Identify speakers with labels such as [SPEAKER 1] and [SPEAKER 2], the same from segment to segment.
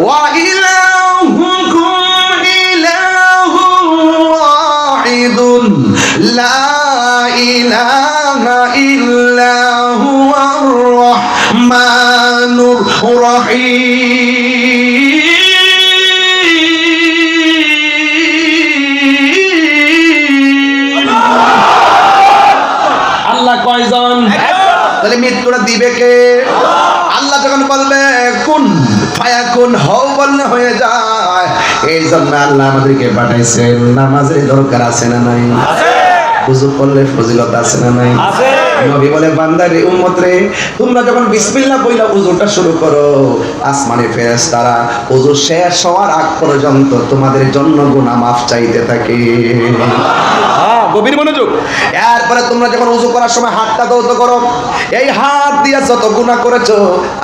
[SPEAKER 1] ওয়া ইলাহুকুম ইলাহুন ওয়াহিদুন লা ইলাহা ইল্লা হুয়ার রাহমানুর রহিম। আল্লাহ কয়জন? তাহলে মৃত্যুটা দিবে কে? আল্লাহ যখন বলবে কুন ফায়াকুন, হও বললে হয়ে যায়। এই জন্য আল্লাহ আমাদেরকে পাঠাইছেন। নামাজের দরকার আছে না নাই? ওযু করলে ফজিলত আছে না নাই? নবী বলে বান্দারে উম্মত রে, তোমরা যখন বিসমিল্লাহ বইলা ওযুটা শুরু করো, আসমানে ফেরেশতারা ওযু শেষ হওয়ার আগ পর্যন্ত তোমাদের জন্য গুনাহ মাফ চাইতে থাকে। গভীর মনোযোগ। এরপরে তোমরা যখন ওযু করার সময় হাতটা ধৌত করো, এই হাত দিয়ে যত গুনাহ করেছো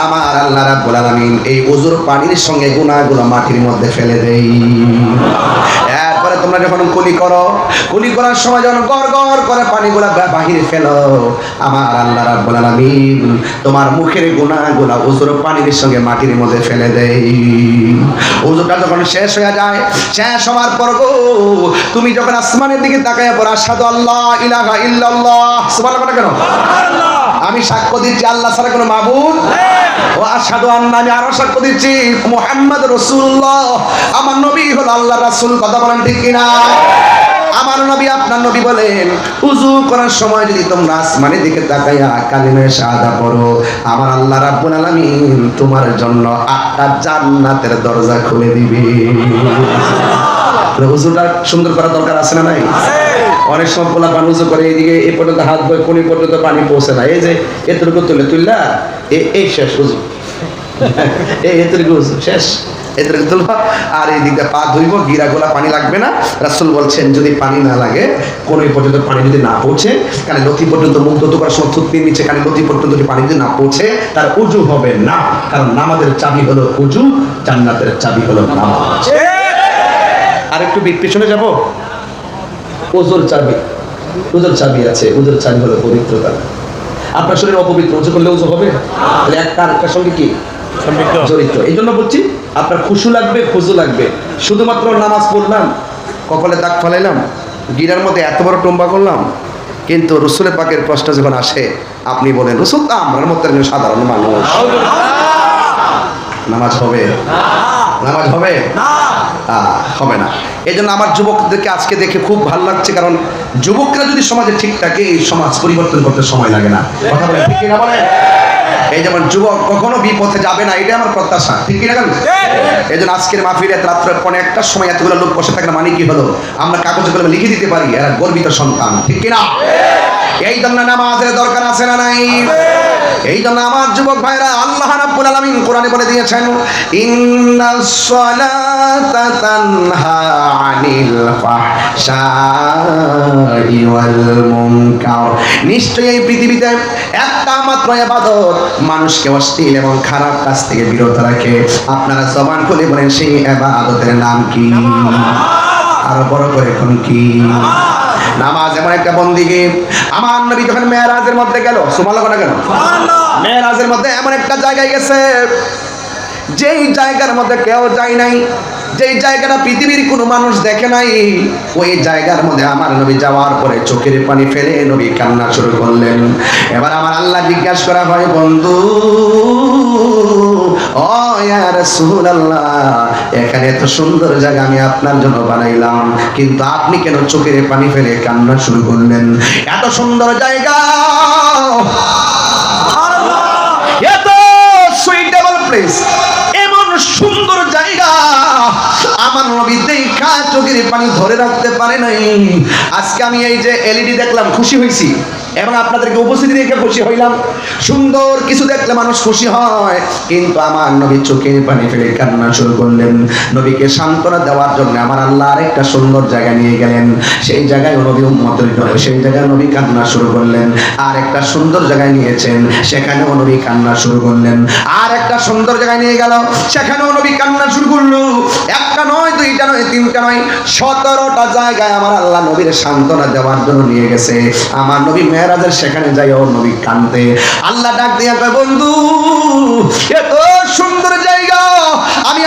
[SPEAKER 1] আমার আল্লাহ রাব্বুল আলামিন এই ওযুর পানির সঙ্গে গুনাহগুলো মাটির মধ্যে ফেলে দেই। এরপরে তোমরা যখন কুলি করো, কুলি করার সময় যখন গড় গড় করে পানিগুলো বাহিরে ফেলো, আমার আল্লাহ রাব্বুল আলামিন তোমার মুখের গুনাহগুলো ওযুর পানির সঙ্গে মাটির মধ্যে ফেলে দেই। ওযুটা যখন শেষ হয়ে যায়, শেষ হওয়ার পর গো তুমি যখন আসমানের দিকে তাকায়া পড়ো, আশহাদু আল্লা ইলাহা ইল্লাল্লাহ, সুবহানাল্লাহ কেন? আমি সাক্ষ্য দিচ্ছি আল্লাহ ছাড়া কোনো মাবুদ নেই। ও আশহাদু আন্না, আমি আরো সাক্ষ্য দিচ্ছি মুহাম্মদ রাসূলুল্লাহ, আমার নবী হলো আল্লাহর রাসূল। কথা বলেন ঠিক কিনা? আমার নবী আপনার নবী বলেন ওযু করার সময় যদি তোমরা আসমানের দিকে তাকায়া কালিমা শাহাদা পড়ো, আমার আল্লাহ রাব্বুল আলামিন তোমার জন্য 8টা জান্নাতের দরজা খুলে দিবে। ওযুটা সুন্দর করা দরকার আছে না নাই? অনেক সময় পোলা পানি উজু করে এইদিকে এই পর্যন্ত হাত বই কোনি পর্যন্ত পানি পৌঁছে না, এই যে এতটুকু তুললা এই শেষ উজু, এই এতটুকু উজু শেষ, এতটুকু তুলবা আর এই দিকটা পা ধুইব, গিরাগুলা পানি লাগবে না। রাসূল বলছেন যদি পানি না লাগে, কোনি পর্যন্ত পানি যদি না পৌঁছে, কানে লতি পর্যন্ত মুখ ধুতে করার সময় থুতনির নিচে কানে লতি পর্যন্ত যদি পানি যদি না পৌঁছে, তার উজু হবে না। কারণ নামাজের চাবি হলো উজু, জান্নাতের চাবি হলো নামাজ। আর একটু পিছনে যাব, ওযুর চাবি, ওযুর চাবি আছে, ওযুর চাবি হলো পবিত্রতা। আপনার শরীর অপবিত্র, ওযু করলে ওযু হবে? তাহলে একটা আরেকটার সঙ্গে কি জড়িত? এই জন্য বলছি আপনার খুশু লাগবে, খুজু লাগবে। শুধুমাত্র নামাজ পড়লাম, কপালে দাগ ফেলাইলাম, গিরার মধ্যে এত বড় টম্বা করলাম, কিন্তু রাসূলের পাকের প্রশ্ন যখন আসে আপনি বলেন রাসূল তো আমার মতো একজন সাধারণ মানুষ, নামাজ হবে? নামাজ হবে না, হবে না। এই জন্য আমার যুবকদেরকে আজকে দেখে খুব ভালো লাগছে, কারণ যুবকরা যদি সমাজে ঠিক থাকে এই সমাজ পরিবর্তন করতে সময় লাগে না। কথা বলে ঠিক কিনা বলেন? এই যেমন যুবক কখনো বিপথে যাবে না, এটা আমার প্রত্যাশা, ঠিক কিনা? এই জন্য আজকের মাহফিলে রাত্রে 1:30টার সময় এতগুলো লোক বসে থাকার মানে কি হলো? আমরা কাগজে কলমে লিখে দিতে পারি এরা গর্বিত সন্তান, ঠিক কিনা? এই জন্য নামাজের দরকার আছে না নাই? এই জন্য আমার যুবক ভাইরা আল্লাহ রাব্বুল আলামিন কোরআনে বলে দিয়েছেন ইন্নাস সালাতা তানহা আনিল ফাহশাই ওয়াল মুনকার। নিশ্চয়ই এই পৃথিবীতে একটা মাত্র ইবাদত মানুষকে অশ্লীল এবং খারাপ কাজ থেকে বিরত রাখে। আপনারা জবান খুলে বলেন সেই ইবাদতের নাম কি? আরো বড় করে কোন কি? নামাজ এমন একটা বন্দিগি। আমার নবী যখন মেরাজের মধ্যে গেল, সুবহানাল্লাহ কেন? মেরাজের মধ্যে এমন একটা জায়গায় গেছে যেই জায়গার মধ্যে কেউ যায় নাই, যেই জায়গাটা পৃথিবীর কোনো মানুষ দেখে নাই। ওই জায়গার মধ্যে আমার নবী যাওয়ার পরে চোখের পানি ফেলে নবী কান্না শুরু করলেন। এবার আমার আল্লাহ জিজ্ঞাসা করা হয় বন্ধু ও ইয়া রাসূলুল্লাহ, এখানে এত সুন্দর জায়গা আমি আপনার জন্য বানাইলাম, কিন্তু আপনি কেন চোখের পানি ফেলে কান্না শুরু করলেন? এত সুন্দর জায়গা, এত সুইটেবল প্লেস, এমন সুন্দর জায়গা আমার নবী দেখা চোখের পানি ধরে রাখতে পারে নাই। আজকে আমি এই যে এলইডি দেখলাম খুশি হয়েছি, এবং আপনাদেরকে উপস্থিতি দেখে খুশি হইলাম। সুন্দর কিছু দেখলে মানুষ খুশি হয়, কিন্তু আমার নবী চোখের পানি ফেলে কান্না শুরু করলেন। নবীকে সান্ত্বনা দেওয়ার জন্য আমার আল্লাহ আরেকটা সুন্দর জায়গা নিয়ে গেলেন। সেই জায়গায় নবী উম্মতের জন্য সেই জায়গায় নবী কান্না শুরু করলেন। আর একটা সুন্দর জায়গায় নিয়েছেন, সেখানেও নবী কান্না শুরু করলেন। আর একটা সুন্দর জায়গায় নিয়ে গেল, সেখানেও নবী কান্না শুরু করলো। একটা নয়, দুইটা নয়, তিনটা নয়, 17টা জায়গায় আমার আল্লাহ নবীর সান্ত্বনা দেওয়ার জন্য নিয়ে গেছে। আমার নবী মেরাজের সেখানে যাইও নবী কান্দে। আল্লাহ ডাক দিয়া কয় বন্ধু এত সুন্দর জায়গা আমি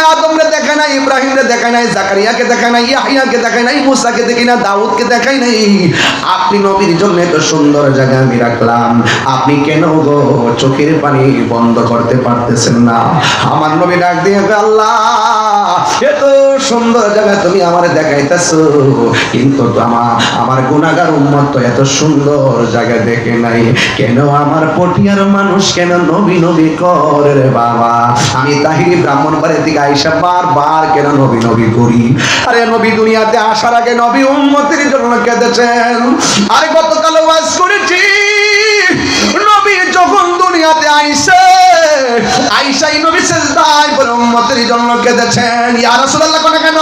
[SPEAKER 1] দেখায় নাই, জাকারিয়াকে দেখায় নাই, ইয়াহইয়াকে দেখায় নাই, মুসাকে দেখি না, দাউদকে দেখায় নাই। আপনি নবীর জন্য এত সুন্দর জায়গা আমি রাখলাম, আপনি কেন গো চোখের পানি বন্ধ করতে পারতেছেন না? আমার নবী ডাক দিয়ে আল্লাহ এত সুন্দর জায়গা তুমি আমারে দেখাইতেছো, কিন্তু আমার গুনাহগার উম্মত তো এত সুন্দর জায়গা দেখে নাই, কেন আমার পটিয়ার মানুষ কেন নবী নবী করে রে বাবা? আমি তাহিরি ব্রাহ্মণবাড়ির দিকে আইসা বারবার কেন নবী নবী করি? আরে নবী দুনিয়াতে আসার আগে নবী উম্মতের জন্য কেঁদেছেন। আরে গতকাল ওয়াজ করেছি, নবী যখন দুনিয়াতে আইসাই নবী সিজদায় পড়ে উম্মতের জন্য কেঁদেছেন। ইয়া রাসূলুল্লাহ কোন কেন?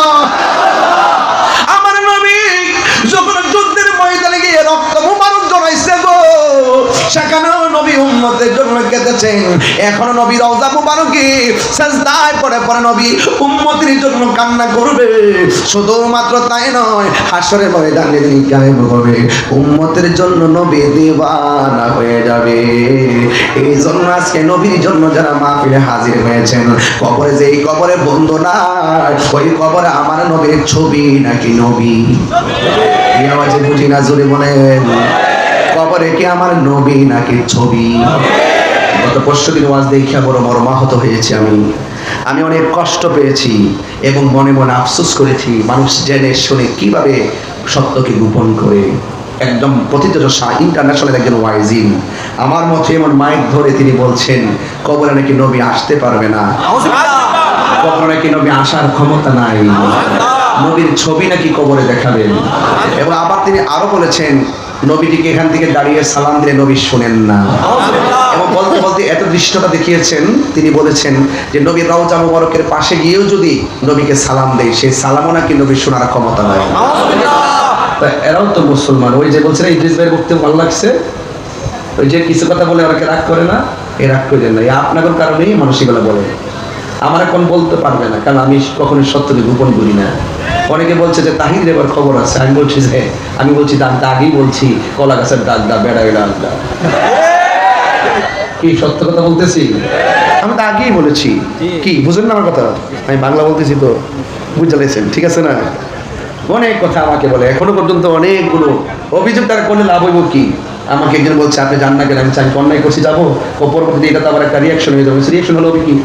[SPEAKER 1] আমার নবী যখন যুদ্ধের ময়দানে গিয়ে রক্ত মুবারক জড়াইছে গো, সেখানেও নবী উম্মতের জন্য কেঁদেছেন। এখনো নবী রওজা মুবারকে সিজদায় পড়ে পড়ে নবী উম্মতের জন্য কান্না করবে। শুধুমাত্র তাই নয়, হাসরের ময়দানে যিনি কায়েম হবে উম্মতের জন্য নবী দিওয়ানা হয়ে যাবে। এই জন্য আজকে নবীর জন্য যারা মাহফিলে হাজির হয়েছেন, কবরে যেই কবরে বন্ধু না, ওই কবরে আমার নবীর ছবি নাকি নবী? এই আওয়াজে বুঝি না, জোরে বলেন, কবরে কি আমার নবী নাকি ছবি? গত পরশুদিন ওয়াজ দেখিয়া বড় মর্মাহত হয়েছি। আমি অনেক কষ্ট পেয়েছি এবং মনে মনে আফসোস করেছি, মানুষ জেনে শুনে কিভাবে সত্যকে গোপন করে। একদম প্রথিতযশা ইন্টারন্যাশনাল একজন ওয়াইজিন আমার মতে এমন মাইক ধরে তিনি বলছেন কবরে নাকি নবী আসতে পারবে না, কবরে নাকি নবী আসার ক্ষমতা নাই, নবীর ছবি নাকি কবরে দেখাবেন। এবং আবার তিনি আরো বলেছেন নবীটিকে এখান থেকে দাঁড়িয়ে সালাম দিলে নবী শোনেন না। এবং বলতে বলতে এত দৃশ্যটা দেখিয়েছেন, তিনি বলেছেন যে নবীর রওজা মুবারকের পাশে গিয়েও যদি নবীকে সালাম দেয়, সেই সালামও নাকি নবী শোনার ক্ষমতা নাই। এরাও তো মুসলমান। ওই যে বলছে না ইদ্রিস ভাইয়ের বক্তব্য ভালো লাগছে, ওই যে কিছু কথা বলে ওনাকে রাগ করে না, এ রাগ করে না, আপনাদের কারণেই মানুষ এগুলো বলে। আমার এখন বলতে পারবে না, কারণ আমি কখনোই সত্যকে গোপন করি না। অনেকে বলছে যে তাহির এবার খবর আছে, আমি বলছি আগেই বলছি কলা গাছের ডাক দা বেড়া ডাক দা, কি সত্য কথা বলতেছি? আমি তো আগেই বলেছি, কি বুঝেন না আমার কথা? আমি বাংলা বলতেছি তো, বুঝতে পেরেছেন? ঠিক আছে না? অনেক কথা আমাকে বলে, এখনো পর্যন্ত অনেকগুলো অভিযোগ তারা করলে লাভ হইব কি? আমাকে একজন বলছে আপনি জান না কেন? আমি চাই অন্যায় করছি যাবো, পরবর্তীতে এটা তো আবার একটা রিয়াকশন হয়ে যাবে। রিয়াকশন হলো কি?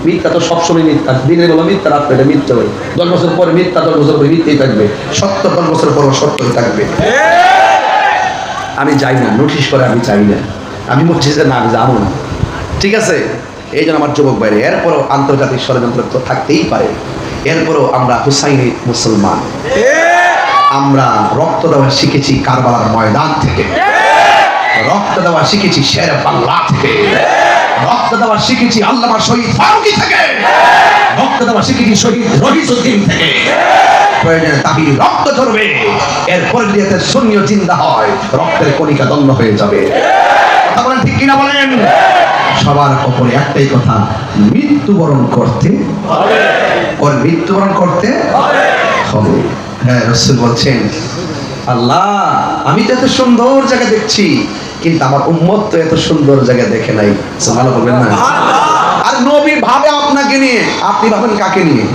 [SPEAKER 1] মিথ্যা তো সবসময় মিথ্যা, দিনের বেলা মিথ্যা, রাত্রে এটা মিথ্যা হয়। 10 বছর পরে মিথ্যা, 10 বছর পরে মিথ্যাই থাকবে, সত্য 10 বছর পর সত্যই থাকবে। আমি যাই না, নোটিশ করে আমি চাই না, আমি বলছি যে না আমি যাবো না, ঠিক আছে? এই জন্য আমার যুবক বাইরে, এরপরও আন্তর্জাতিক ষড়যন্ত্র তো থাকতেই পারে, এরপরও আমরা হুসাইনি মুসলমান, আমরা রক্ত দেওয়া শিখেছি কারবালার ময়দান থেকে, রক্ত দেওয়া শিখেছি শের বাংলা থেকে, রক্ত দেওয়া শিখেছি আল্লামা শহীদ ফারুকী থেকে, রক্ত দেওয়া শিখেছি শহীদ রহিসউদ্দিন থেকে। প্রয়োজনে তাহির রক্ত ঝরবে, এরপরে যদি এতে সুন্নিও জিন্দা হয়, রক্তের কণিকা দণ্ড হয়ে যাবে। কথা বলেন ঠিক কিনা বলেন? সবার উপরে একটাই কথা, মৃত্যুবরণ করতে হবে, ওর মৃত্যুবরণ করতে হবে। হ্যাঁ, রাসূল বলছেন আল্লাহ আমি তো এত সুন্দর জায়গা দেখছি, কিন্তু আমার উম্মত তো এত সুন্দর জায়গা দেখে নাই। সুবহানাল্লাহ বলবেন না? আর নবী ভাবে আপনাকে নিয়ে, আপনি ভাবেন কাকে নিয়ে?